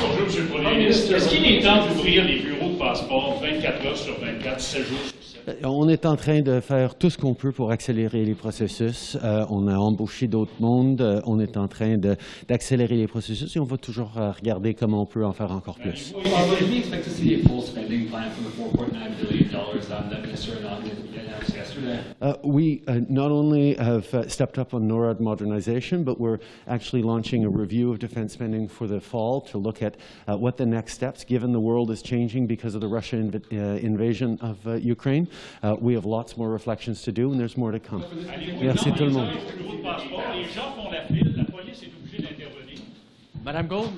Bonjour, M. le Premier ministre. Est-ce qu'il est temps d'ouvrir les bureaux de passeport 24 heures sur 24, 7 jours sur 7? On est en train de faire tout ce qu'on peut pour accélérer les processus. On a embauché d'autres mondes. On est en train d'accélérer les processus et on va toujours regarder comment on peut en faire encore plus. We not only have stepped up on NORAD modernization, but we're actually launching a review of defense spending for the fall to look at what the next steps, given the world is changing because of the Russian invasion of Ukraine. We have lots more reflections to do, and there's more to come. Merci tout le monde. Madame Gould,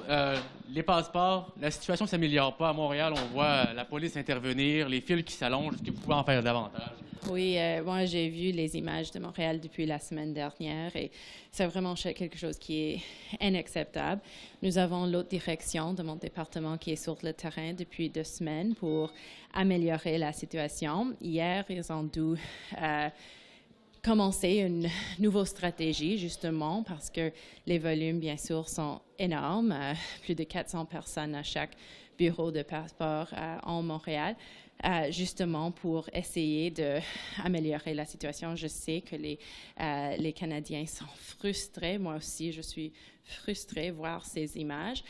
les passeports, la situation ne s'améliore pas. À Montréal, on voit la police intervenir, les fils qui s'allongent. Est-ce que vous pouvez en faire davantage? Oui, moi j'ai vu les images de Montréal depuis la semaine dernière et c'est vraiment quelque chose qui est inacceptable. Nous avons l'autre direction de mon département qui est sur le terrain depuis 2 semaines pour améliorer la situation. Hier, ils ont dû commencer une nouvelle stratégie, justement, parce que les volumes, bien sûr, sont énormes. Plus de 400 personnes à chaque bureau de passeport en Montréal. Justement pour essayer d'améliorer la situation. Je sais que les Canadiens sont frustrés. Moi aussi, je suis frustrée de voir ces images,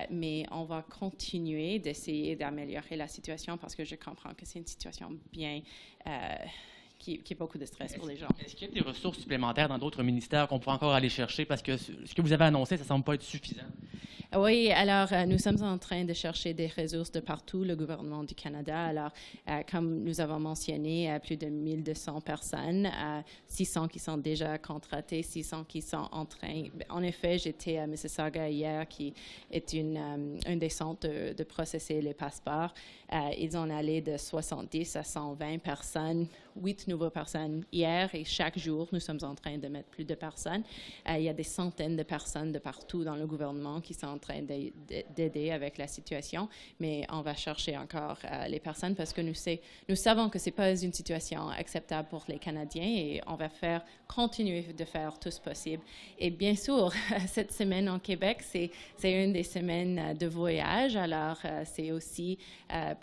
mais on va continuer d'essayer d'améliorer la situation parce que je comprends que c'est une situation bien qui est beaucoup de stress pour les gens. Est-ce qu'il y a des ressources supplémentaires dans d'autres ministères qu'on pourrait encore aller chercher parce que ce que vous avez annoncé, ça ne semble pas être suffisant? Oui, alors nous sommes en train de chercher des ressources de partout, le gouvernement du Canada. Alors, comme nous avons mentionné, plus de 1200 personnes, 600 qui sont déjà contratées, 600 qui sont en train. En effet, j'étais à Mississauga hier, qui est un des centres de processer les passeports. Ils ont allé de 70 à 120 personnes, 8 nouvelles personnes hier, et chaque jour, nous sommes en train de mettre plus de personnes. Il y a des centaines de personnes de partout dans le gouvernement qui sont en train d'aider avec la situation, mais on va chercher encore les personnes parce que nous savons que ce n'est pas une situation acceptable pour les Canadiens et on va continuer de faire tout ce possible. Et bien sûr, cette semaine en Québec, c'est une des semaines de voyage, alors c'est aussi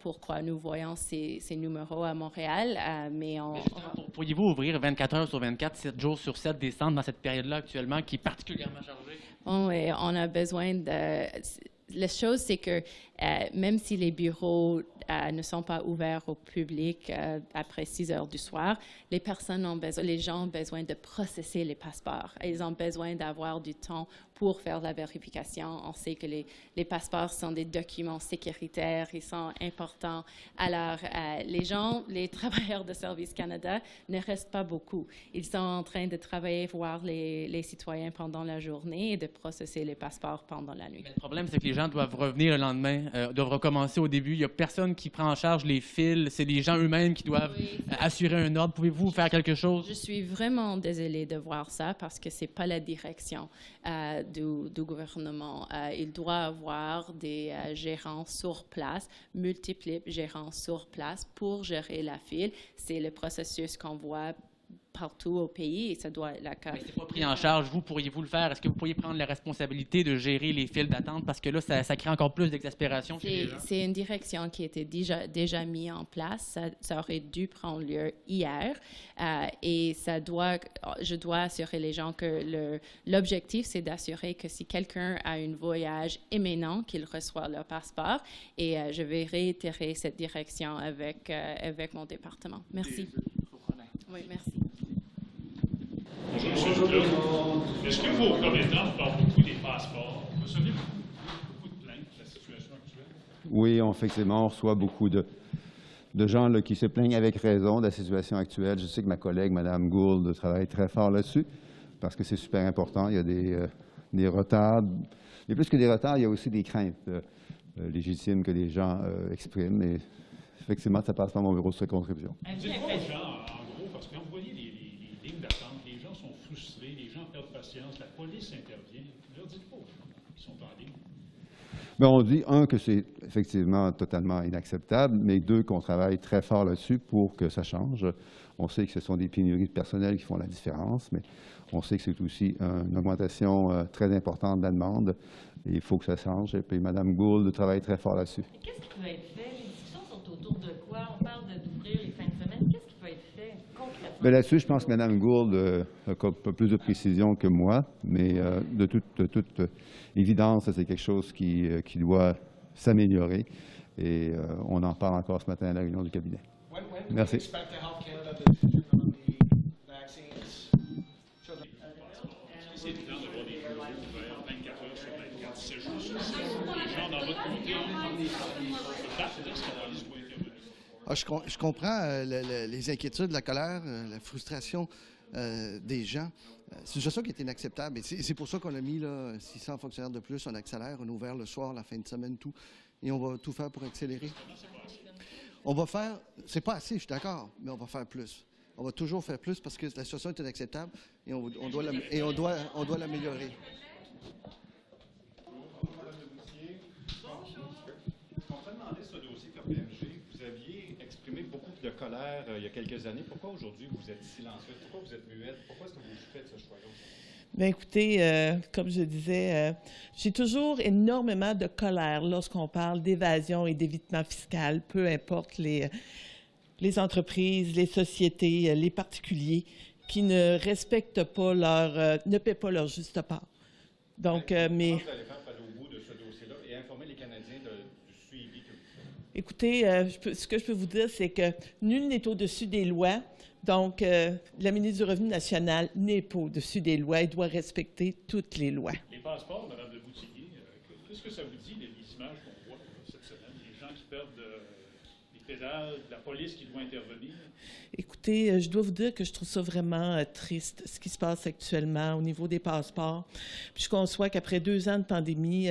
pourquoi nous voyons ces numéros à Montréal, mais pourriez-vous ouvrir 24 heures sur 24, 7 jours sur 7 des centres dans cette période-là actuellement qui est particulièrement chargée? Oui, on a besoin de... La chose, c'est que même si les bureaux ne sont pas ouverts au public après 6 heures du soir, les gens ont besoin de processer les passeports. Ils ont besoin d'avoir du temps pour faire la vérification. On sait que les passeports sont des documents sécuritaires, ils sont importants. Alors, les travailleurs de Service Canada ne restent pas beaucoup. Ils sont en train de travailler, voir les citoyens pendant la journée et de processer les passeports pendant la nuit. Mais le problème, c'est que les gens doivent revenir le lendemain, doivent recommencer au début. Il n'y a personne qui prend en charge les fils. C'est les gens eux-mêmes qui doivent assurer un ordre. Pouvez-vous faire quelque chose? Je suis vraiment désolée de voir ça parce que ce n'est pas la direction du gouvernement. Il doit avoir des gérants sur place, multiples gérants sur place pour gérer la file. C'est le processus qu'on voit partout au pays et ça doit être la cas. Mais c'est pas pris en charge. Vous, pourriez-vous le faire? Est-ce que vous pourriez prendre la responsabilité de gérer les files d'attente? Parce que là, ça crée encore plus d'exaspération chez les gens. C'est une direction qui était déjà mise en place. Ça aurait dû prendre lieu hier et je dois assurer les gens que l'objectif, c'est d'assurer que si quelqu'un a un voyage imminent, qu'il reçoit leur passeport et je vais réitérer cette direction avec mon département. Merci. Oui, merci. Bonjour, M. Duclos. Est-ce que vos commettants parlent beaucoup des passeports? Vous recevez beaucoup de plaintes de la situation actuelle? Oui, effectivement, on reçoit beaucoup de gens là, qui se plaignent avec raison de la situation actuelle. Je sais que ma collègue, Mme Gould, travaille très fort là-dessus parce que c'est super important. Il y a des retards. Mais plus que des retards, il y a aussi des craintes légitimes que les gens expriment. Et effectivement, ça passe par mon bureau de circonscription. Dites-moi aux gens, en gros, parce que quand vous voyez les lignes d'attente, les gens sont frustrés, les gens perdent patience, la police intervient. Leur dites pas aux gens qui sont en ligne. Bien, on dit, un, que c'est effectivement totalement inacceptable, mais deux, qu'on travaille très fort là-dessus pour que ça change. On sait que ce sont des pénuries de personnel qui font la différence, mais on sait que c'est aussi une augmentation très importante de la demande. Et il faut que ça change. Et puis Mme Gould travaille très fort là-dessus. Qu'est-ce qui peut être fait? Les discussions sont autour de quoi? On parle d'ouvrir les fins de semaine. Qu'est-ce qui peut être fait concrètement? Bien, là-dessus, je pense que Mme Gould a un peu plus de précision que moi, mais de toute évidence, c'est quelque chose qui doit s'améliorer. Et on en parle encore ce matin à la réunion du cabinet. Merci. C'est évident d'avoir des réseaux ouverts 24 heures sur 24, 7 jours sur 7. Les gens dans votre comté, peut-être est-ce que la police doit intervenir? Je comprends les inquiétudes, la colère, la frustration des gens. C'est une situation qui est inacceptable. Et c'est pour ça qu'on a mis là, 600 fonctionnaires de plus, on accélère, on a ouvert le soir, la fin de semaine, tout. Et on va tout faire pour accélérer. On va faire, c'est pas assez, je suis d'accord, mais on va faire plus. On va toujours faire plus parce que la situation est inacceptable et on doit l'améliorer. Madame Lebouthillier, on peut demander ce dossier KPMG. Vous aviez exprimé beaucoup de colère il y a quelques années. Pourquoi aujourd'hui vous êtes silencieuse? Pourquoi vous êtes muette? Pourquoi est-ce que vous faites ce choix-là? Bien, écoutez, comme je disais, j'ai toujours énormément de colère lorsqu'on parle d'évasion et d'évitement fiscal, peu importe les entreprises, les sociétés, les particuliers qui ne respectent pas ne paient pas leur juste part. Donc, mais... Vous allez faire aller au bout de ce dossier-là et informer les Canadiens du suivi que vous faites? Écoutez, ce que je peux vous dire, c'est que nul n'est au-dessus des lois. Donc, la ministre du Revenu national n'est pas au-dessus des lois et doit respecter toutes les lois. Les passeports, Mme Lebouthillier, qu'est-ce que ça vous dit, les images qu'on voit cette semaine? Les gens qui perdent les pédales, la police qui doit intervenir? Écoutez, je dois vous dire que je trouve ça vraiment triste, ce qui se passe actuellement au niveau des passeports. Puis je conçois qu'après 2 ans de pandémie,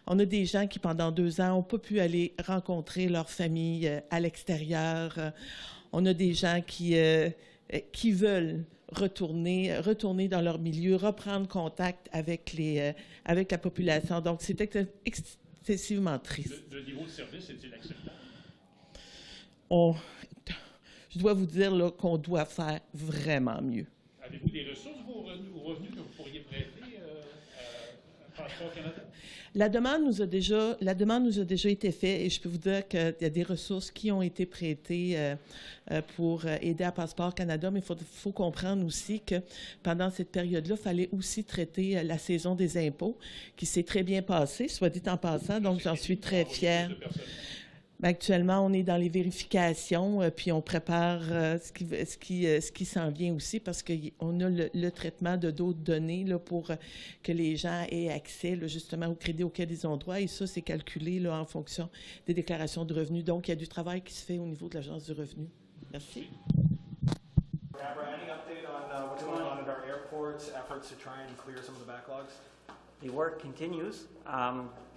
on a des gens qui, pendant 2 ans, n'ont pas pu aller rencontrer leur famille à l'extérieur. On a des gens qui veulent retourner dans leur milieu, reprendre contact avec la population. Donc, c'est excessivement triste. Le niveau de service est-il acceptable? Je dois vous dire là, qu'on doit faire vraiment mieux. Avez-vous des ressources, vos revenus que vous pourriez prêter à Passeport Canada? La demande nous a déjà été faite et je peux vous dire qu'il y a des ressources qui ont été prêtées pour aider à Passeport Canada, mais il faut comprendre aussi que pendant cette période-là, il fallait aussi traiter la saison des impôts, qui s'est très bien passée, soit dit en passant, donc j'en suis très fière. Actuellement, on est dans les vérifications, puis on prépare ce qui s'en vient aussi parce qu'on a le traitement de d'autres données là, pour que les gens aient accès là, justement au crédit auquel ils ont droit. Et ça, c'est calculé là, en fonction des déclarations de revenus. Donc, il y a du travail qui se fait au niveau de l'Agence du revenu. Merci. Any update on what's going on at our airports, efforts to try and clear some of the backlogs? The work continues.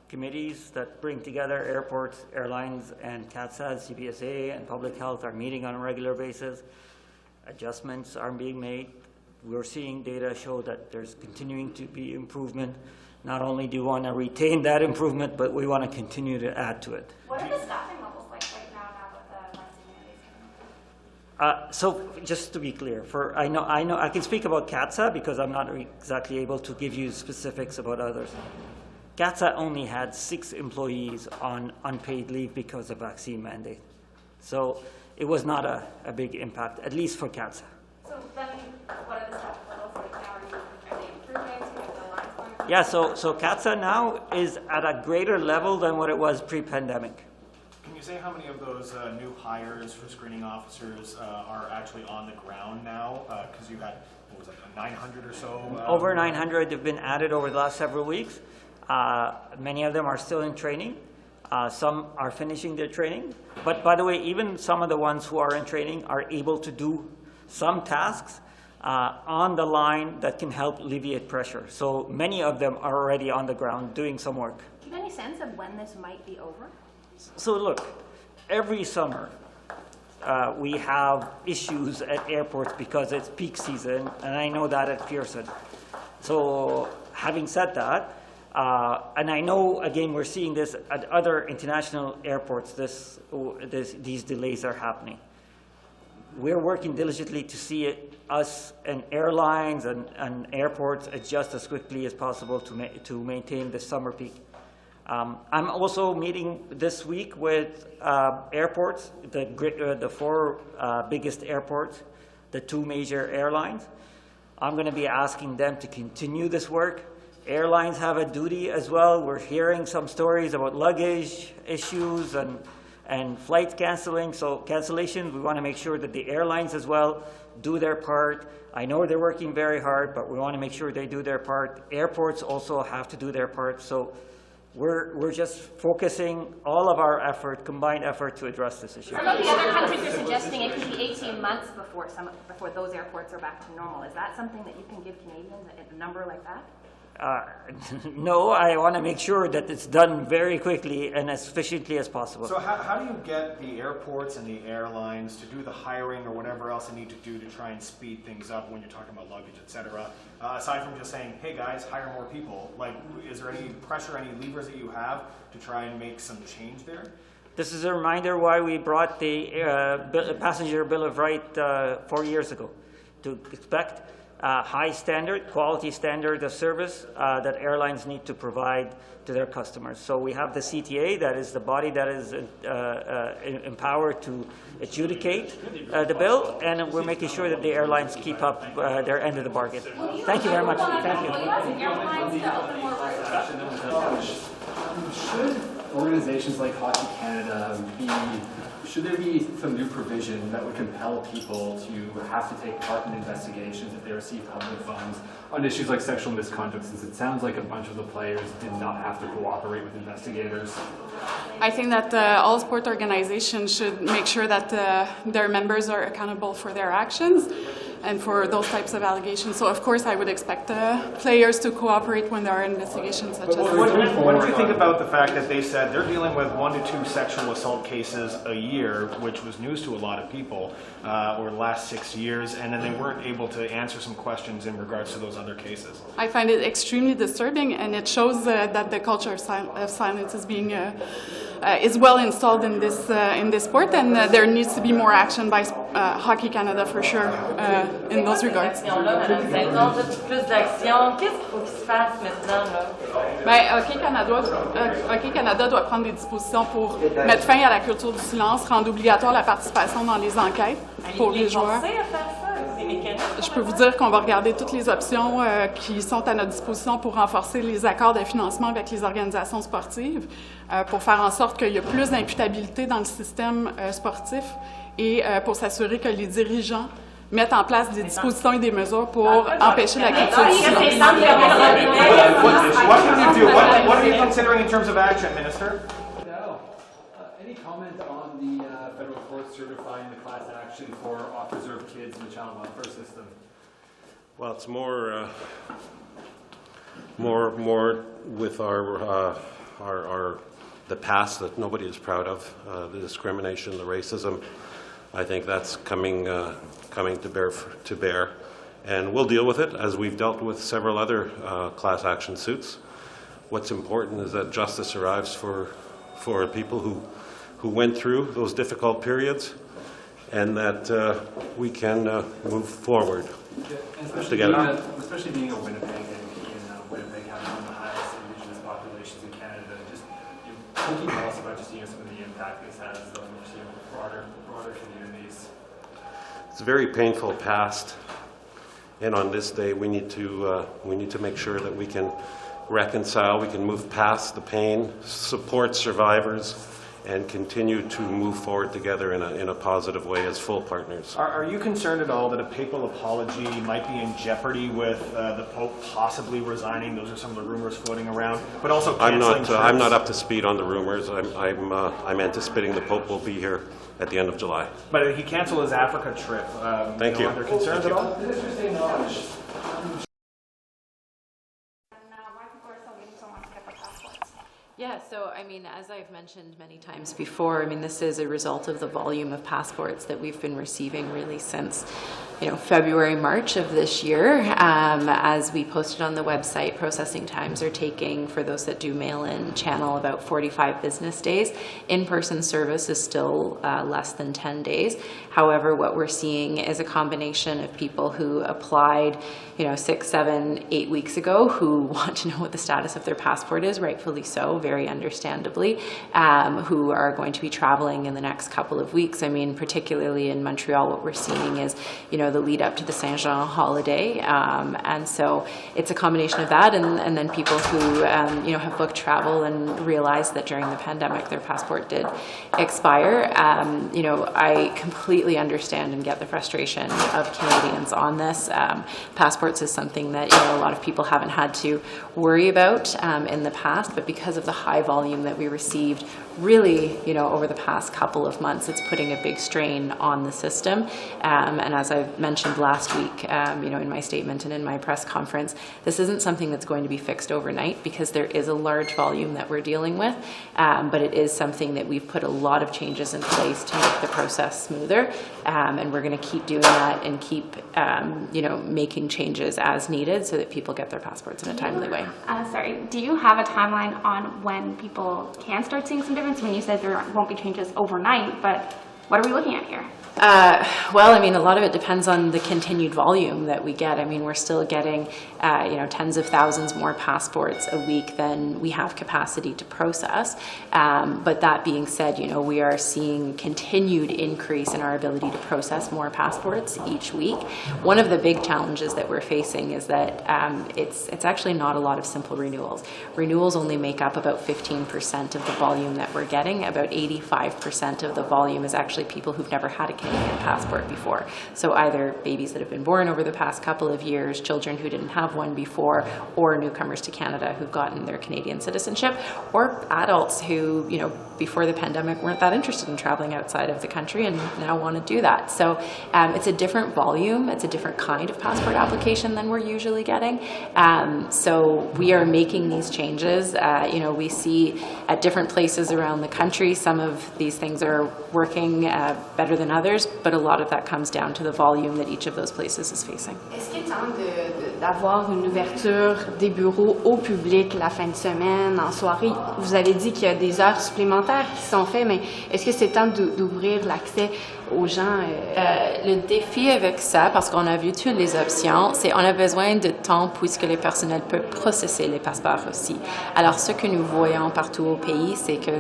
Committees that bring together airports, airlines, and CATSA, CPSA, and public health are meeting on a regular basis. Adjustments are being made. We're seeing data show that there's continuing to be improvement. Not only do we want to retain that improvement, but we want to continue to add to it. What are the staffing levels like right now with the vaccine mandates? So just to be clear, I know I can speak about CATSA because I'm not exactly able to give you specifics about others. CATSA only had 6 employees on unpaid leave because of vaccine mandate. So it was not a big impact, at least for CATSA. So then what are the staff levels like now? Are they improving? The lines going? Yeah, so CATSA now is at a greater level than what it was pre-pandemic. Can you say how many of those new hires for screening officers are actually on the ground now? Because you had, what was it, 900 or so? Over 900 have been added over the last several weeks. Many of them are still in training. Some are finishing their training. But by the way, even some of the ones who are in training are able to do some tasks on the line that can help alleviate pressure. So many of them are already on the ground doing some work. Do you have any sense of when this might be over? So look, every summer we have issues at airports because it's peak season, and I know that at Pearson. So having said that, and I know, again, we're seeing this at other international airports, these delays are happening. we're working diligently to see us and airlines and airports adjust as quickly as possible to maintain the summer peak. I'm also meeting this week with airports, the four biggest airports, the two major airlines. I'm going to be asking them to continue this work. Airlines have a duty as well. We're hearing some stories about luggage issues and flight cancellation. We want to make sure that the airlines as well do their part. I know they're working very hard, but we want to make sure they do their part. Airports also have to do their part. So we're just focusing all of our effort, combined effort, to address this issue. Some of the other countries are suggesting it could be 18 months before those airports are back to normal. Is that something that you can give Canadians, a number like that? No, I want to make sure that it's done very quickly and as efficiently as possible. So how do you get the airports and the airlines to do the hiring or whatever else they need to do to try and speed things up when you're talking about luggage, et cetera? Aside from just saying, hey guys, hire more people, like, is there any pressure, any levers that you have to try and make some change there? This is a reminder why we brought the Passenger Bill of Rights 4 years ago, to expect high standard, quality standard of service that airlines need to provide to their customers. So we have the CTA, that is the body that is empowered to adjudicate the bill, and we're making sure that the airlines keep up their end of the bargain. Thank you very much. Thank you. Should organizations like Hockey Canada should there be some new provision that would compel people to have to take part in investigations if they receive public funds on issues like sexual misconduct, since it sounds like a bunch of the players did not have to cooperate with investigators? I think that all sport organizations should make sure that their members are accountable for their actions and for those types of allegations. So, of course, I would expect players to cooperate when there are investigations such as this. What do you think about the fact that they said they're dealing with 1 to 2 sexual assault cases a year, which was news to a lot of people over the last 6 years, and then they weren't able to answer some questions in regards to those other cases? I find it extremely disturbing, and it shows that the culture of silence is being is well installed in this sport, and there needs to be more action by Hockey Canada for sure in those regards. Hockey Canada doit prendre des dispositions pour mettre fin à la culture du silence, rendre obligatoire la participation dans les enquêtes pour les joueurs. Je peux vous dire qu'on va regarder toutes les options qui sont à notre disposition pour renforcer les accords de financement avec les organisations sportives, pour faire en sorte qu'il y ait plus d'imputabilité dans le système sportif et pour s'assurer que les dirigeants mettent en place des dispositions et des mesures pour empêcher la culture du silence. What are you considering in terms of action, Minister? Any comment on the federal court certifying the class action for off-reserve kids in the child welfare system? Well, it's more with the past that nobody is proud of, the discrimination, the racism. I think that's coming to bear, and we'll deal with it as we've dealt with several other class action suits. What's important is that justice arrives for people who went through those difficult periods, and that we can move forward together. Especially being a Winnipeg MP and Winnipeg having one of the highest Indigenous populations in Canada, just thinking also about just some of the impact this has on broader communities. It's a very painful past, and on this day we need to make sure that we can reconcile, we can move past the pain, support survivors, and continue to move forward together in a positive way as full partners. Are you concerned at all that a papal apology might be in jeopardy with the Pope possibly resigning? Those are some of the rumors floating around. But also canceling trips. I'm not up to speed on the rumors. I'm anticipating the Pope will be here at the end of July. But he canceled his Africa trip. Thank you. Are there concerns at all? Il Yeah, so I mean, as I've mentioned many times before, I mean, this is a result of the volume of passports that we've been receiving really since, February, March of this year. As we posted on the website, processing times are taking, for those that do mail-in channel, about 45 business days. In-person service is still less than 10 days. However, what we're seeing is a combination of people who applied, 6, 7, 8 weeks ago, who want to know what the status of their passport is, rightfully so, very understandably, who are going to be traveling in the next couple of weeks. I mean, particularly in Montreal, what we're seeing is, the lead up to the Saint-Jean holiday. And so it's a combination of that and then people who, have booked travel and realized that during the pandemic their passport did expire. I completely understand and get the frustration of Canadians on this. Passports is something that, a lot of people haven't had to worry about in the past, but because of the high volume that we received really, over the past couple of months, it's putting a big strain on the system. And as I mentioned last week, in my statement and in my press conference, this isn't something that's going to be fixed overnight because there is a large volume that we're dealing with, but it is something that we've put a lot of changes in place to make the process smoother, and we're going to keep doing that and keep, making changes as needed so that people get their passports in a timely way. Do you have a timeline on when people can start seeing some difference? When you said there won't be changes overnight, but what are we looking at here? Well, I mean, a lot of it depends on the continued volume that we get. I mean, we're still getting, tens of thousands more passports a week than we have capacity to process. But that being said, we are seeing continued increase in our ability to process more passports each week. One of the big challenges that we're facing is that it's actually not a lot of simple renewals. Renewals only make up about 15% of the volume that we're getting. About 85% of the volume is actually people who've never had a Canadian passport before. So either babies that have been born over the past couple of years, children who didn't have one before, or newcomers to Canada who've gotten their Canadian citizenship, or adults who, before the pandemic weren't that interested in traveling outside of the country and now want to do that. So it's a different volume, it's a different kind of passport application than we're usually getting. So we are making these changes. We see at different places around the country, some of these things are working better than others, but a lot of that comes down to the volume that each of those places is facing. Est-ce qu'il est temps d'avoir une ouverture des bureaux au public la fin de semaine, en soirée? Vous avez dit qu'il y a des heures supplémentaires qui sont faites, mais est-ce que c'est temps d'ouvrir l'accès aux gens? Le défi avec ça, parce qu'on a vu toutes les options, c'est qu'on a besoin de temps puisque les personnels peuvent processer les passeports aussi. Alors, ce que nous voyons partout au pays, c'est que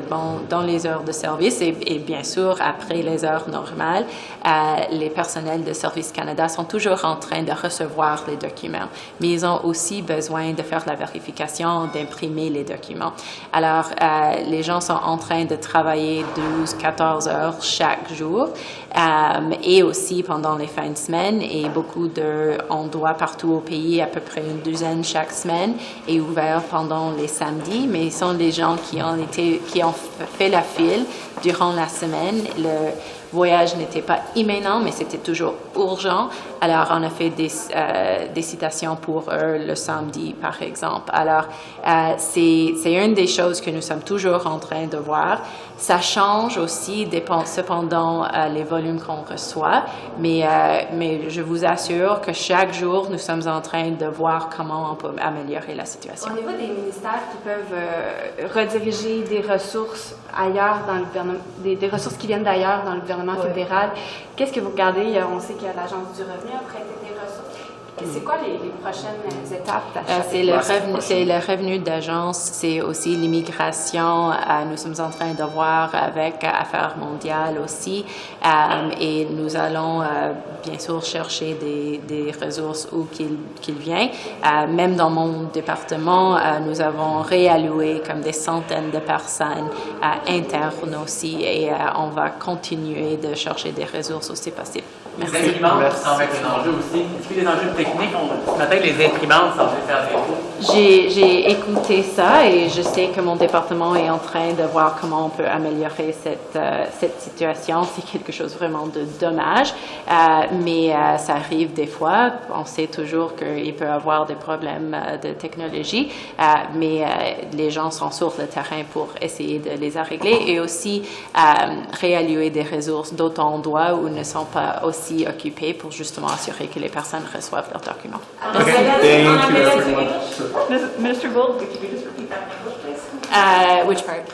dans les heures de service et bien sûr après les heures normales, les personnels de Service Canada sont toujours en train de recevoir les documents, mais ils ont aussi besoin de faire la vérification, d'imprimer les documents. Alors, les gens sont en train de travailler 12-14 heures chaque jour. Et aussi pendant les fins de semaine, et beaucoup d'endroits partout au pays, à peu près une douzaine chaque semaine, est ouvert pendant les samedis, mais ce sont des gens qui ont fait la file durant la semaine. Le voyage n'était pas imminent, mais c'était toujours urgent. Alors, on a fait des citations pour eux le samedi, par exemple. Alors, c'est une des choses que nous sommes toujours en train de voir. Ça change aussi, cependant, les volumes qu'on reçoit, mais je vous assure que chaque jour, nous sommes en train de voir comment on peut améliorer la situation. Au niveau des ministères qui peuvent rediriger des ressources ailleurs dans le gouvernement, des ressources qui viennent d'ailleurs dans le gouvernement fédéral, qu'est-ce que vous regardez? On sait que l'Agence du revenu a prêté des ressources. C'est quoi les prochaines étapes? C'est le revenu d'agence, c'est aussi l'immigration. Nous sommes en train de voir avec Affaires mondiales aussi. Et nous allons bien sûr chercher des ressources où qu'ils viennent. Même dans mon département, nous avons réalloué comme des centaines de personnes internes aussi. Et on va continuer de chercher des ressources aussi possible. Merci. Les imprimantes semblent être un enjeu aussi. Est-ce qu'il y a des enjeux techniques? Ce matin, les imprimantes semblaient faire défaut. J'ai écouté ça et je sais que mon département est en train de voir comment on peut améliorer cette situation. C'est quelque chose vraiment de dommage, mais ça arrive des fois. On sait toujours qu'il peut y avoir des problèmes de technologie, mais les gens sont sur le terrain pour essayer de les régler et aussi réallouer des ressources d'autres endroits où ils ne sont pas aussi occupés pour justement assurer que les personnes reçoivent leurs documents. Minister Gould, if you could just repeat that in English, please. Which part?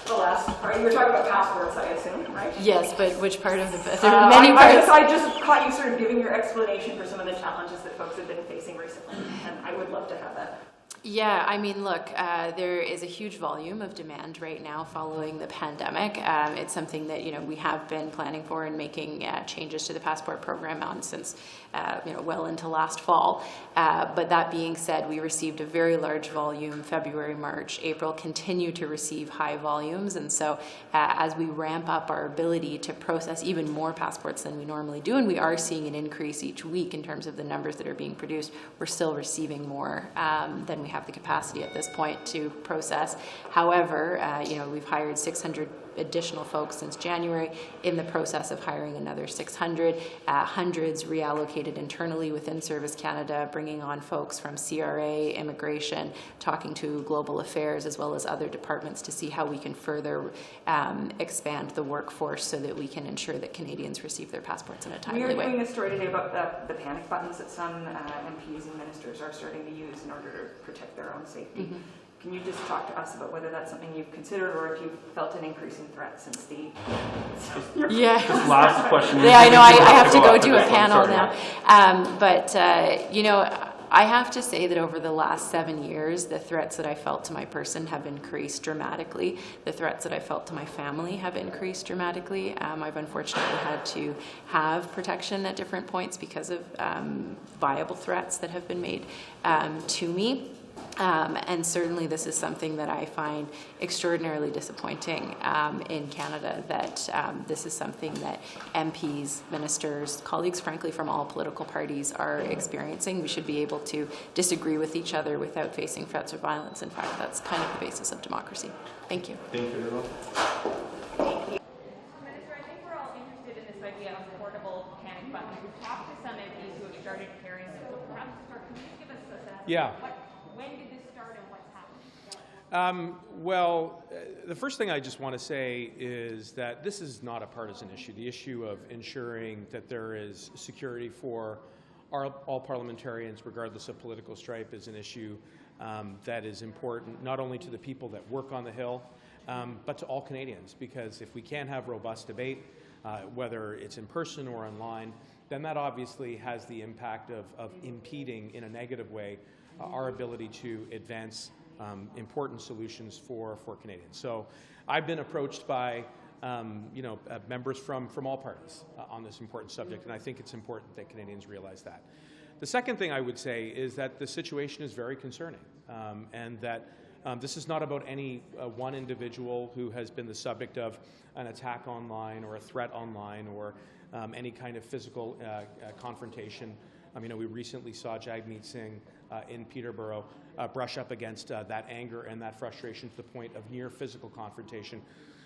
The last part. You were talking about passports, I assume, right? Yes, but which part of the... There are many parts. I just caught you sort of giving your explanation for some of the challenges that folks have been facing recently, and I would love to have that. Yeah, I mean, look, there is a huge volume of demand right now following the pandemic. It's something that, we have been planning for and making changes to the passport program on since, well into last fall. But that being said, we received a very large volume February, March, April, continue to receive high volumes. And so as we ramp up our ability to process even more passports than we normally do, and we are seeing an increase each week in terms of the numbers that are being produced, we're still receiving more than we have the capacity at this point to process. However, we've hired 600 additional folks since January, in the process of hiring another 600, hundreds reallocated internally within Service Canada, bringing on folks from CRA, immigration, talking to global affairs, as well as other departments to see how we can further expand the workforce so that we can ensure that Canadians receive their passports in a timely way. We were doing a story today about the panic buttons that some MPs and ministers are starting to use in order to protect their own safety. Mm-hmm. Can you just talk to us about whether that's something you've considered or if you've felt an increase in threats since the... Yeah. Just last question. Yeah, I know. I have to go do a panel now. I have to say that over the last 7 years, the threats that I felt to my person have increased dramatically. The threats that I felt to my family have increased dramatically. I've unfortunately had to have protection at different points because of viable threats that have been made to me. And certainly this is something that I find extraordinarily disappointing in Canada, that this is something that MPs, ministers, colleagues, frankly, from all political parties are experiencing. We should be able to disagree with each other without facing threats or violence. In fact, that's kind of the basis of democracy. Thank you. Thank you. Minister, I think we're all interested in this idea of portable panic buttons. We've talked to some MPs who have started carrying them. So perhaps can you give us a sense? Yeah. When did this start and what's happening? Well, the first thing I just want to say is that this is not a partisan issue. The issue of ensuring that there is security for all parliamentarians, regardless of political stripe, is an issue that is important not only to the people that work on the Hill, but to all Canadians. Because if we can't have robust debate, whether it's in person or online, then that obviously has the impact of impeding in a negative way our ability to advance important solutions for Canadians. So I've been approached by members from all parties on this important subject, and I think it's important that Canadians realize that. The second thing I would say is that the situation is very concerning, and that this is not about any one individual who has been the subject of an attack online or a threat online or any kind of physical confrontation. We recently saw Jagmeet Singh in Peterborough brush up against that anger and that frustration to the point of near physical confrontation,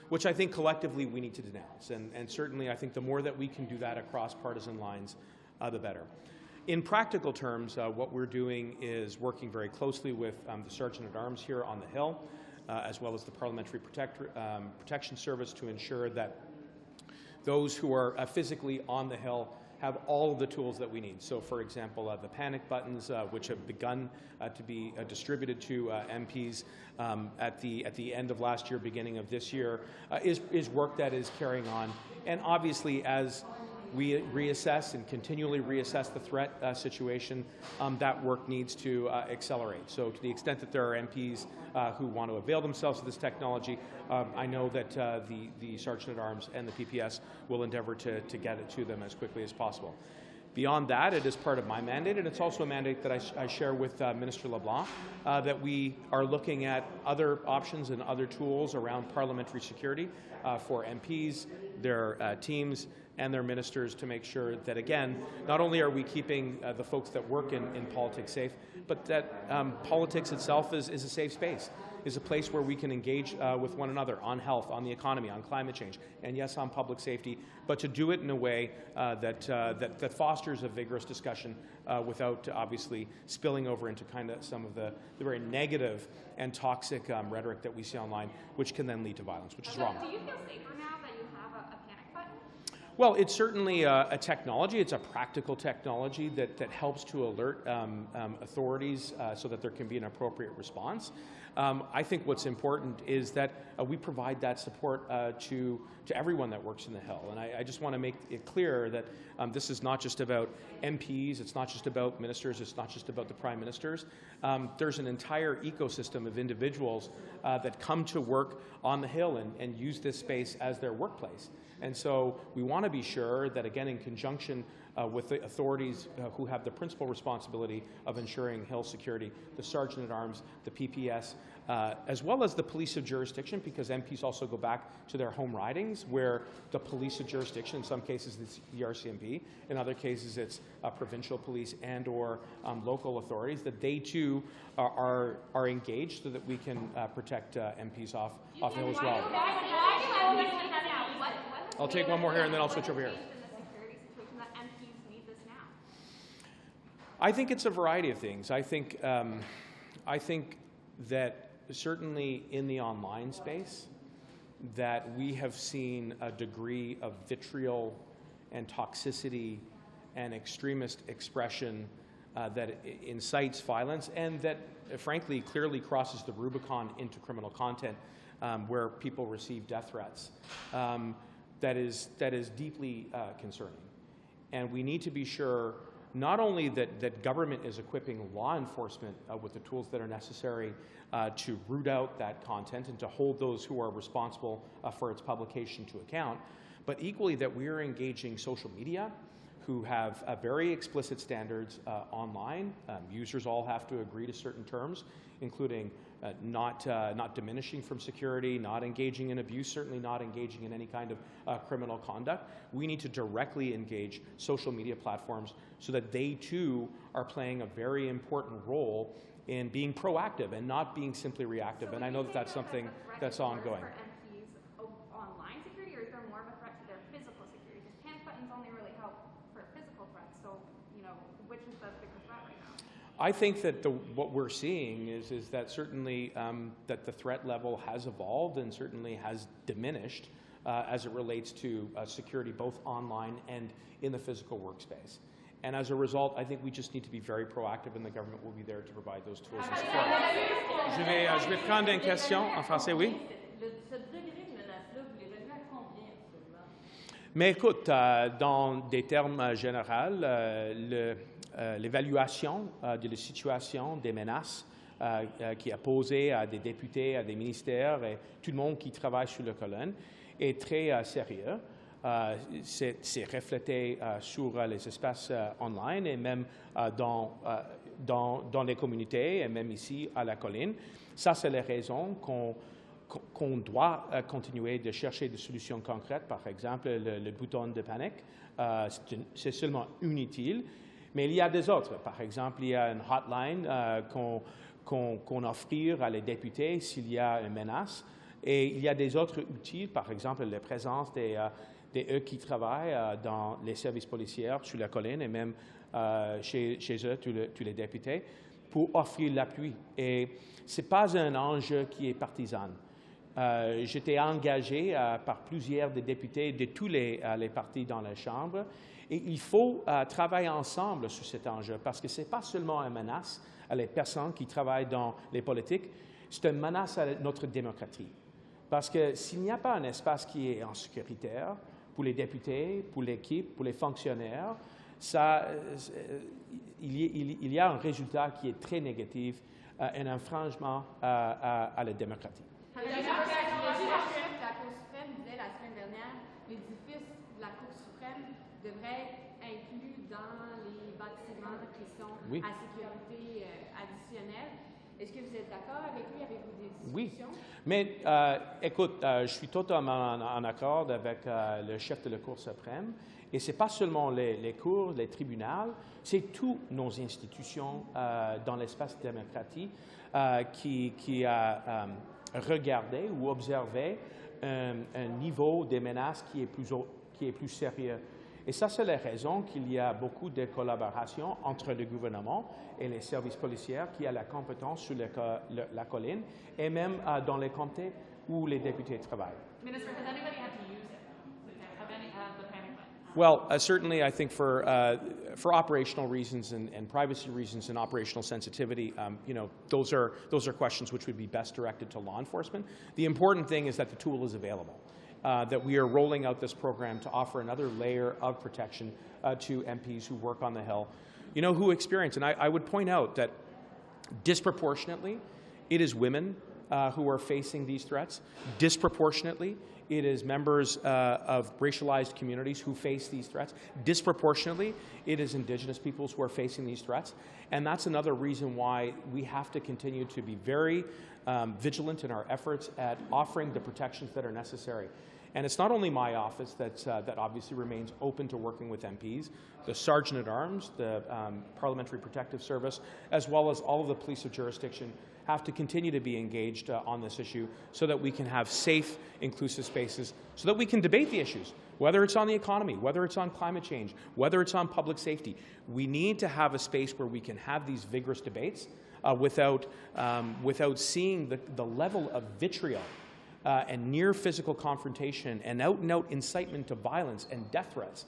which I think collectively we need to denounce. And certainly I think the more that we can do that across partisan lines, the better. In practical terms, what we're doing is working very closely with the Sergeant-at-Arms here on the Hill, as well as the Parliamentary Protection Service, to ensure that those who are physically on the Hill have all of the tools that we need. So, for example, the panic buttons, which have begun to be distributed to MPs at the end of last year, beginning of this year, is work that is carrying on. And obviously, as we reassess and continually reassess the threat situation, that work needs to accelerate. So to the extent that there are MPs who want to avail themselves of this technology, I know that the Sergeant-at-Arms and the PPS will endeavour to get it to them as quickly as possible. Beyond that, it is part of my mandate, and it's also a mandate that I share with Minister LeBlanc, that we are looking at other options and other tools around parliamentary security for MPs, their teams, and their ministers to make sure that, again, not only are we keeping the folks that work in politics safe, but that politics itself is a safe space, is a place where we can engage with one another on health, on the economy, on climate change, and yes, on public safety, but to do it in a way that fosters a vigorous discussion without obviously spilling over into kind of some of the very negative and toxic rhetoric that we see online, which can then lead to violence, which is wrong. Do you feel safer now that you have a panic button? Well, it's certainly a technology. It's a practical technology that helps to alert authorities so that there can be an appropriate response. I think what's important is that we provide that support to everyone that works in the Hill. And I just want to make it clear that this is not just about MPs, it's not just about ministers, it's not just about the prime ministers. There's an entire ecosystem of individuals that come to work on the Hill and use this space as their workplace. And so we want to be sure that, again, in conjunction with the authorities who have the principal responsibility of ensuring Hill security, the Sergeant-at-Arms, the PPS, as well as the police of jurisdiction, because MPs also go back to their home ridings where the police of jurisdiction, in some cases it's the RCMP, in other cases it's provincial police and or local authorities, that they too are engaged so that we can protect MPs off Hill as well. I'll take one more here and then I'll switch over here. I think it's a variety of things. I think that certainly in the online space that we have seen a degree of vitriol and toxicity and extremist expression that incites violence and that frankly clearly crosses the Rubicon into criminal content where people receive death threats. That is deeply concerning. And we need to be sure not only that government is equipping law enforcement with the tools that are necessary to root out that content and to hold those who are responsible for its publication to account, but equally that we are engaging social media who have very explicit standards online. Users all have to agree to certain terms, including not diminishing from security, not engaging in abuse, certainly not engaging in any kind of criminal conduct. We need to directly engage social media platforms so that they too are playing a very important role in being proactive and not being simply reactive. And I know that that's something that's ongoing. Online security, or is there more of a threat to their physical security? Because panic buttons only really help for physical threats. So, which is the bigger threat right now? I think that what we're seeing is that certainly that the threat level has evolved and certainly has diminished as it relates to security both online and in the physical workspace. And as a result, I think we just need to be very proactive, and the government will be there to provide those tools and support. Je vais prendre une question en français, oui. Mais écoute, dans des termes généraux, l'évaluation de la situation des menaces qui est posée à des députés, à des ministères et tout le monde qui travaille sur la colonne est très sérieux. C'est reflété sur les espaces online et même dans les communautés et même ici à la colline. Ça, c'est la raison qu'on doit continuer de chercher des solutions concrètes. Par exemple, le bouton de panique, c'est seulement inutile. Mais il y a des autres. Par exemple, il y a une hotline qu'on offre à les députés s'il y a une menace. Et il y a des autres outils, par exemple, la présence des eux qui travaillent dans les services policiers sur la colline et même chez eux, tous les députés, pour offrir l'appui. Et ce n'est pas un enjeu qui est partisan. J'étais engagé par plusieurs des députés de tous les partis dans la Chambre. Et il faut travailler ensemble sur cet enjeu parce que ce n'est pas seulement une menace à les personnes qui travaillent dans les politiques, c'est une menace à notre démocratie. Parce que s'il n'y a pas un espace qui est en sécuritaire pour les députés, pour l'équipe, pour les fonctionnaires, il y a un résultat qui est très négatif, un infringement à la démocratie. La Cour suprême disait la semaine dernière, l'édifice la Cour suprême devrait être inclus dans les bâtiments qui sont à sécurité additionnelle. Est-ce que vous êtes d'accord avec lui? Avez-vous des discussions? Oui, mais écoute, je suis totalement en accord avec le chef de la Cour suprême. Et ce n'est pas seulement les cours, les tribunaux, c'est toutes nos institutions dans l'espace démocratique qui a regardé ou observé un niveau des menaces qui est plus sérieux. Et ça, c'est la raison qu'il y a beaucoup de collaboration entre le gouvernement et les services policiers qui ont la compétence sur la colline et même dans les comtés où les députés travaillent. Minister, has anybody had to use it? Have any the panic button? Well, certainly, I think for operational reasons and privacy reasons and operational sensitivity, those are questions which would be best directed to law enforcement. The important thing is that the tool is available. That we are rolling out this program to offer another layer of protection to MPs who work on the Hill, who experience. And I would point out that disproportionately, it is women who are facing these threats. Disproportionately, it is members of racialized communities who face these threats. Disproportionately, it is Indigenous peoples who are facing these threats. And that's another reason why we have to continue to be very vigilant in our efforts at offering the protections that are necessary. And it's not only my office that obviously remains open to working with MPs, the Sergeant-at-Arms, the Parliamentary Protective Service, as well as all of the police of jurisdiction have to continue to be engaged on this issue so that we can have safe, inclusive spaces, so that we can debate the issues, whether it's on the economy, whether it's on climate change, whether it's on public safety. We need to have a space where we can have these vigorous debates without seeing the level of vitriol and near physical confrontation and out-and-out incitement to violence and death threats,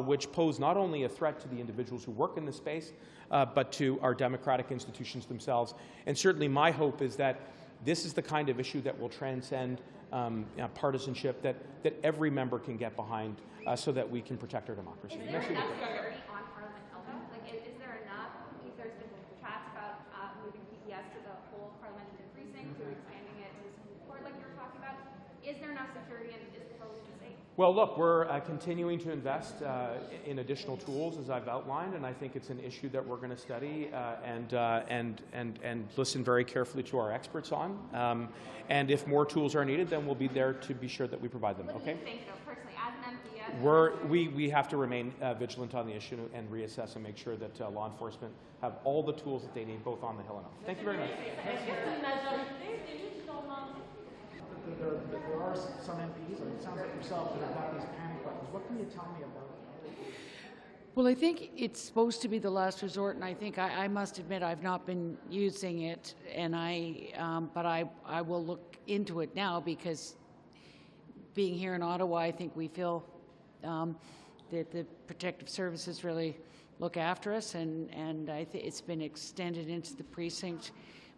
which pose not only a threat to the individuals who work in this space, but to our democratic institutions themselves. And certainly my hope is that this is the kind of issue that will transcend partisanship, that every member can get behind so that we can protect our democracy. Is there enough security on Parliament Hill? Is there enough? There's been chats about moving PPS to the whole parliamentary precinct, to expanding it to some court like you were talking about. Is there enough security, and is the proposal safe? Well, look, we're continuing to invest in additional tools, as I've outlined, and I think it's an issue that we're going to study and listen very carefully to our experts on. And if more tools are needed, then we'll be there to be sure that we provide them. Okay? What do you think, though, personally, as an MP? We have to remain vigilant on the issue and reassess and make sure that law enforcement have all the tools that they need, both on the Hill and off. Thank you very much. There are some MPs, and it sounds like yourself, that have got these panic buttons. What can you tell me about it? Well, I think it's supposed to be the last resort, and I think I must admit I've not been using it, and but I will look into it now, because being here in Ottawa, I think we feel that the protective services really look after us, and I think it's been extended into the precinct.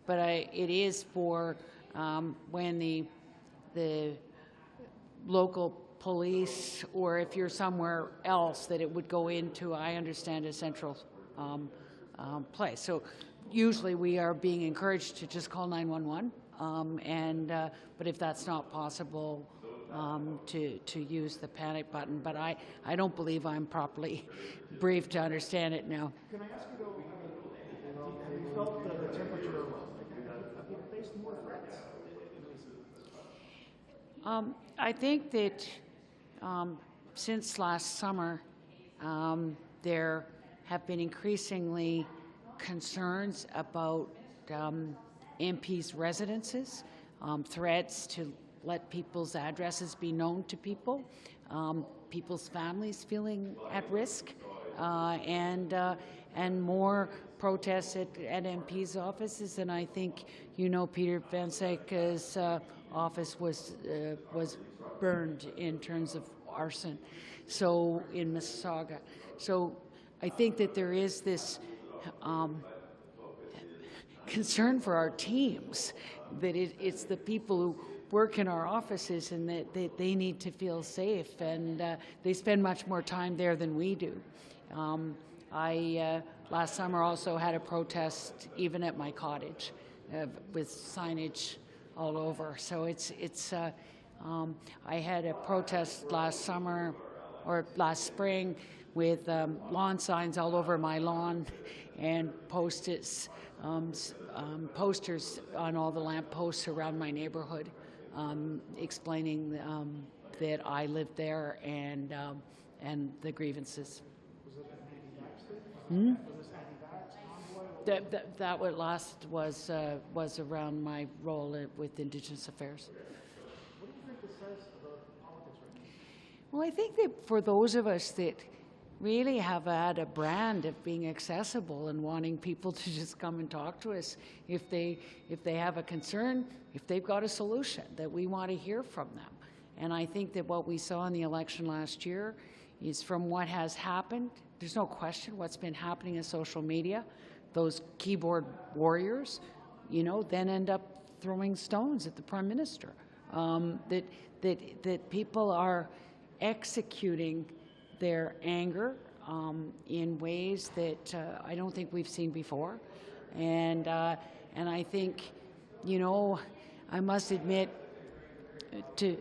But it is for when the local police, or if you're somewhere else, that it would go into, I understand, a central place. So usually we are being encouraged to just call 911, but if that's not possible, to use the panic button. But I don't believe I'm properly briefed to understand it now. Can I ask you, though, have you felt the temperature? Have you faced more threats? I think that since last summer, there have been increasingly concerns about MPs' residences, threats to let people's addresses be known to people, people's families feeling at risk, and more protests at MPs' offices. And I think, Peter Van Schaik's office was burned in terms of arson, so in Mississauga. So I think that there is this concern for our teams, that it's the people who work in our offices, and that they need to feel safe, and they spend much more time there than we do. I last summer also had a protest even at my cottage with signage all over. So I had a protest last summer or last spring with lawn signs all over my lawn and posters on all the lamp posts around my neighborhood, explaining that I lived there and the grievances. That what last was around my role with Indigenous Affairs. What do you think this says about politics right now? Well, I think that for those of us that really have had a brand of being accessible and wanting people to just come and talk to us if they have a concern, if they've got a solution, that we want to hear from them. And I think that what we saw in the election last year is, from what has happened, there's no question what's been happening in social media. Those keyboard warriors, then end up throwing stones at the Prime Minister. That people are executing their anger in ways that I don't think we've seen before, and I think, I must admit, to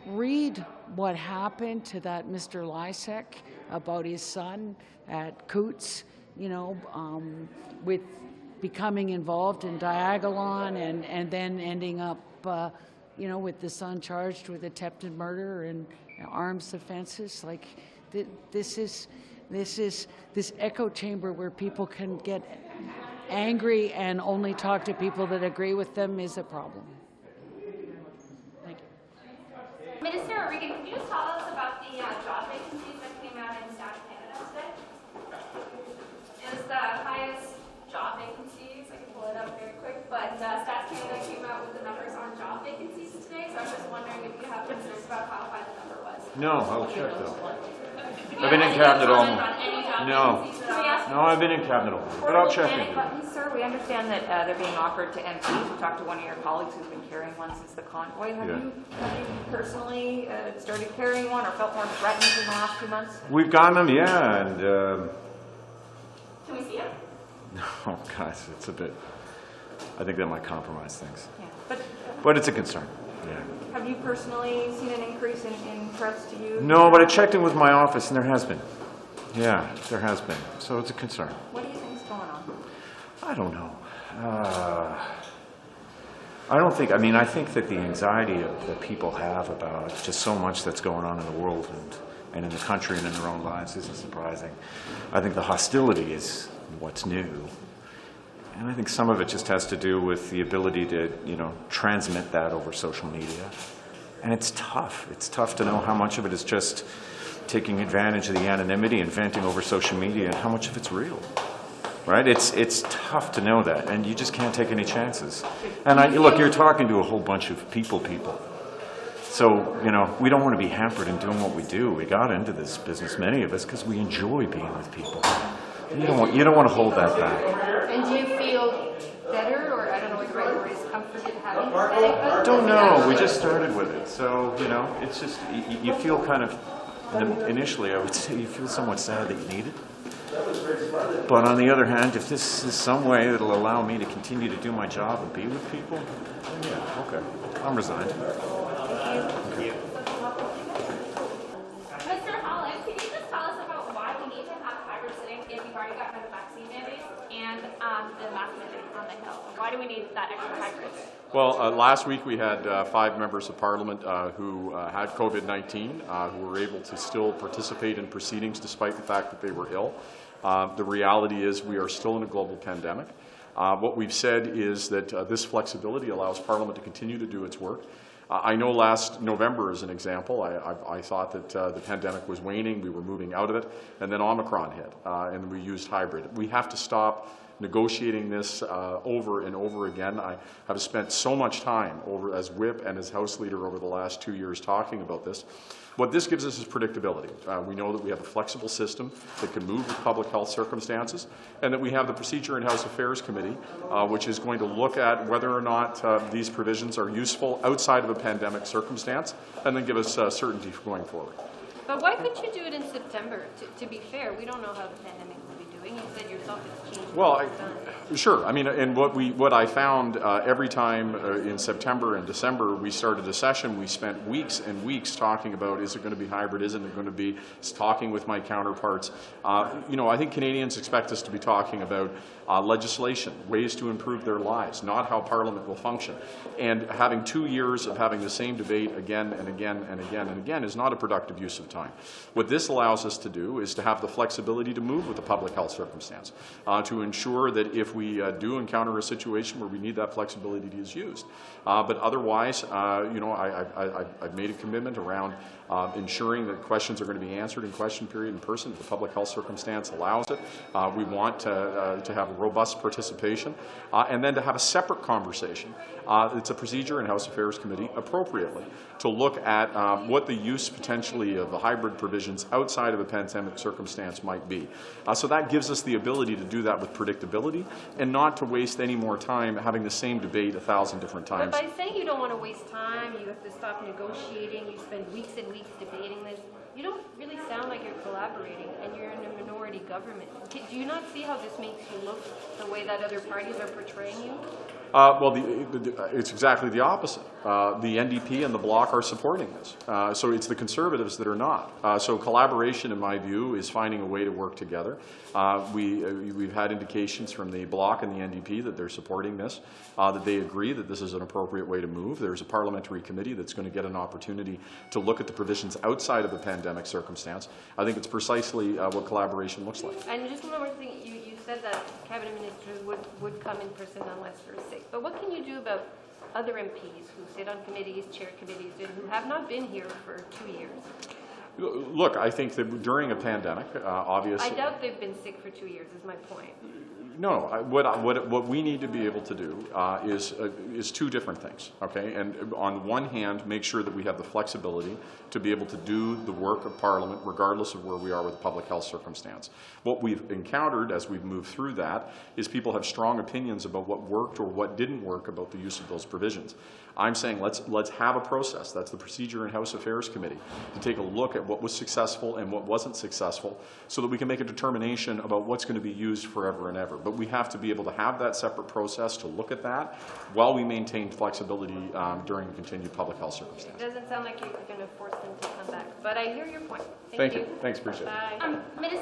read what happened to that Mr. Lysek about his son at Coots, with becoming involved in Diagolon and then ending up, with the son charged with attempted murder and arms offenses. Like, this echo chamber where people can get angry and only talk to people that agree with them is a problem. Thank you. Minister O'Regan, can you just tell us about the job vacancies that came out in Stats Canada today? It was the highest job vacancies. I can pull it up very quick, but Stats Canada came out with the numbers on job vacancies today, so I was just wondering if you have concerns about how high the number was. No, I'll check though. I've been in cabinet all morning. No, I've been in cabinet all morning, but I'll check in. Buttons, sir, we understand that they're being offered to MPs. We talked to one of your colleagues who's been carrying one since the convoy. Have you personally started carrying one or felt more threatened in the last few months? We've gotten them, yeah, and Can we see it? oh, guys, it's a bit. I think that might compromise things. Yeah, but it's a concern. Yeah. Have you personally seen an increase in threats to you? No, but I checked in with my office, and there has been. Yeah, there has been. So it's a concern. What do you think's going on? I don't know. I don't think. I mean, I think that the anxiety that people have about just so much that's going on in the world and in the country and in their own lives isn't surprising. I think the hostility is what's new. And I think some of it just has to do with the ability to, transmit that over social media. And it's tough. It's tough to know how much of it is just taking advantage of the anonymity and venting over social media and how much of it's real. Right? It's tough to know that, and you just can't take any chances. And look, you're talking to a whole bunch of people. So, we don't want to be hampered in doing what we do. We got into this business, many of us, because we enjoy being with people. You don't want to hold that back. And do you feel better, or I don't know what the right word is, comforted having it? I don't know. We just started with it. So, it's just, you feel kind of, initially I would say you feel somewhat sad that you need it. But on the other hand, if this is some way that will allow me to continue to do my job and be with people, then yeah, okay. I'm resigned. Thank you. Mr. Holland, can you just tell us about why we need to have hybrid sitting if you've already gotten the vaccine mandate and the mask mandate on the Hill? Why do we need that extra hybrid? Well, last week we had 5 members of Parliament who had COVID-19 who were able to still participate in proceedings despite the fact that they were ill. The reality is we are still in a global pandemic. What we've said is that this flexibility allows Parliament to continue to do its work. I know last November, as an example, I thought that the pandemic was waning, we were moving out of it, and then Omicron hit, and we used hybrid. We have to stop negotiating this over and over again. I have spent so much time as whip and as House Leader over the last 2 years talking about this. What this gives us is predictability. We know that we have a flexible system that can move with public health circumstances, and that we have the Procedure and House Affairs Committee, which is going to look at whether or not these provisions are useful outside of a pandemic circumstance, and then give us certainty for going forward. But why couldn't you do it in September? To be fair, we don't know how the pandemic will be doing doing? You said yourself it's changed. Well, sure. I mean, and what I found every time in September and December we started a session, we spent weeks and weeks talking about, is it going to be hybrid, isn't it going to be, talking with my counterparts. You know, I think Canadians expect us to be talking about legislation, ways to improve their lives, not how Parliament will function. And having 2 years of having the same debate again and again and again and again is not a productive use of time. What this allows us to do is to have the flexibility to move with the public health circumstance, to ensure that if we do encounter a situation where we need that flexibility is used. But otherwise, you know, I've made a commitment around ensuring that questions are going to be answered in question period in person if the public health circumstance allows it. We want to have robust participation and then to have a separate conversation. It's a procedure in House Affairs Committee appropriately to look at what the use potentially of the hybrid provisions outside of a pandemic circumstance might be. So that gives us the ability to do that with predictability and not to waste any more time having the same debate 1,000 different times. But by saying you don't want to waste time, you have to stop negotiating, you spend weeks and weeks debating this, you don't really sound like you're collaborating, and you're in a minority government. Do you not see how this makes you look the way that other parties are portraying you? Well, it's exactly the opposite. The NDP and the Bloc are supporting this. So it's the Conservatives that are not. So collaboration, in my view, is finding a way to work together. We've had indications from the Bloc and the NDP that they're supporting this, that they agree that this is an appropriate way to move. There's a parliamentary committee that's going to get an opportunity to look at the provisions outside of the pandemic circumstance. I think it's precisely what collaboration looks like. And just one more thing, you said that cabinet ministers would come in person unless they're sick. But what can you do about other MPs who sit on committees, chair committees, and who have not been here for 2 years? Look, I think that during a pandemic, obviously... I doubt they've been sick for 2 years, is my point. No, what we need to be able to do is two different things, okay? And on one hand, make sure that we have the flexibility to be able to do the work of Parliament regardless of where we are with the public health circumstance. What we've encountered as we've moved through that is people have strong opinions about what worked or what didn't work about the use of those provisions. I'm saying let's have a process, that's the procedure in House Affairs Committee, to take a look at what was successful and what wasn't successful so that we can make a determination about what's going to be used forever and ever. But we have to be able to have that separate process to look at that while we maintain flexibility during a continued public health circumstance. It doesn't sound like you're going to force them to come back, but I hear your point. Thank you. Thanks, appreciate it. Bye. Minister